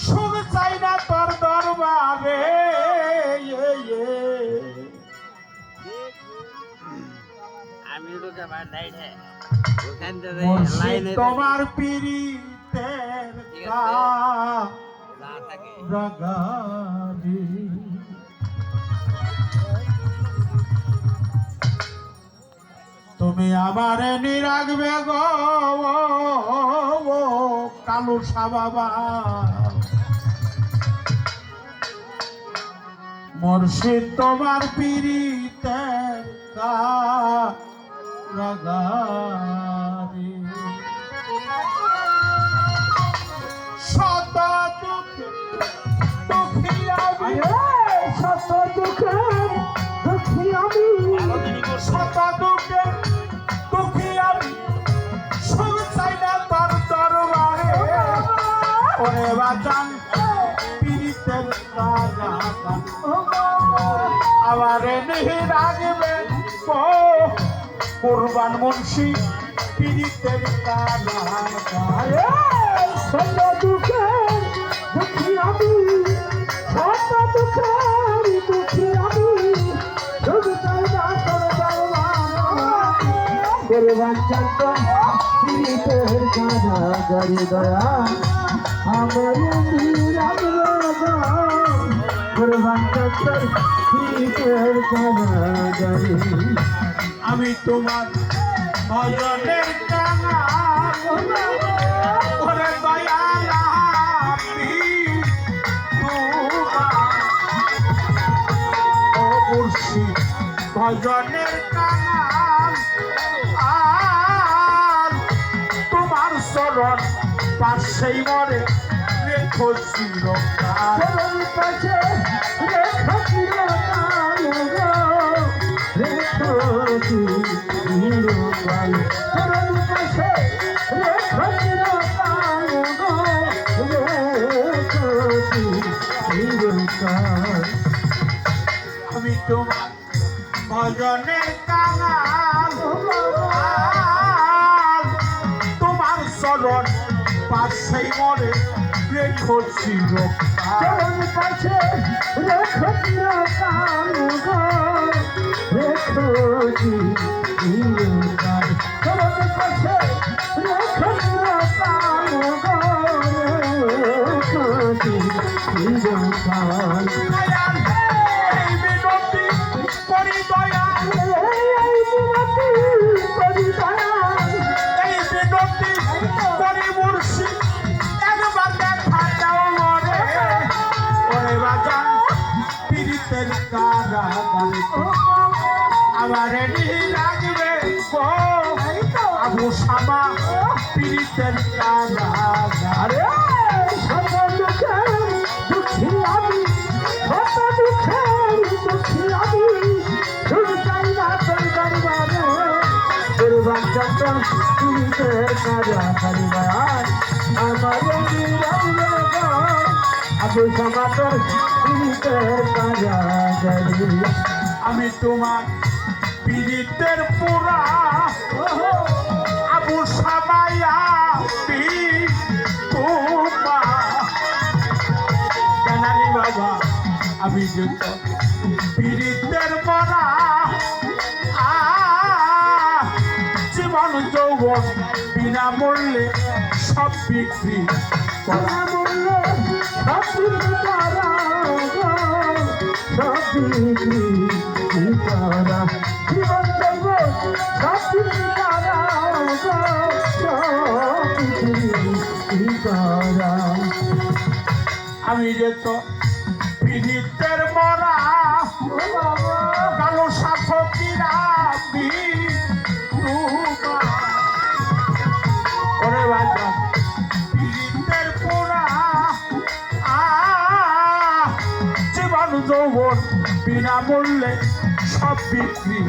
সুখ চাই না তোর দরবারে আমি তোমার পীড়িতের রাগারি তুমি আমারে নিরাগবে গো কালু বাবা মুর্শিদ তোমার পীড়িতের রাগারি শত দুঃখে দুঃখী আমি শত দুঃখে দুঃখী আমি শত দুঃখে দুঃখী আমি সুখ চাই না তোর দরবারে ওরে বাজান পীড়িতের আমারে নিহি রাগবে কুরবান মুন্সি পীড়িতের শত দুঃখে দুঃখী আমি শত দুঃখে দুঃখী আমি সুখ চাই না তোর দরবারে কুরবান চন্দ্র পীড়িতের কারাগারি দয়া আমার কুরবান চন্দ্র পীড়িতের কারাগারি আমি তোমার ভজনের কানা ওরে দয়ালা ও মুর্শিদ ভজনের কানা আর তোমার চরণ পাশেই মরে রেখো চিরকাল পাশে রেখো চিরকাল রেখো চিরকাল চরণ পাশে রেখো চিরকাল রেখো চিরকাল আমি তোমার ভজনের কাঙাল তোমার চরণ পাশেই মরে রেখো চিরকাল পাশে রেখো চিরকাল রেখো চিরকাল চরণ পাশে রেখো চিরকাল রেখো চিরকাল এই বিনতি করি দয়াল এই বিনতি করি দয়াল এই বিনতি করি মুর্শিদ একবার দেখা দাও মরে ওরে বাজান পীড়িতের কারাগারে আমারে নিহি লাগবে গো আবু শামা পীড়িতের কারাগারে শত দুঃখের দুঃখী আমি শত দুঃখের দুঃখী আমি সুখ চাই না তোর দরবারে কুরবান চন্দ্র পীড়িতের কারাগারি আমার আবু শামা তোর পীড়িতের কারাগারি আমি তোমার পীড়িতের পুরা আবু শামায়া জানালি বাবা আমি যত পীড়িতের মরা জীবন যৌবন বিনামূল্যে সব বিক্রি করা মূল্যে সব বিক্রি করা সব বিক্রি করা জীবন যৌবন সব বিক্রি করা সব বিক্রি করা আমি যে তো পীড়িতের মরা কালো শাসকিরা ওরে বাবা পীড়িতের পোড়া জীবন যৌবন বিনামূল্যে সব বিক্রি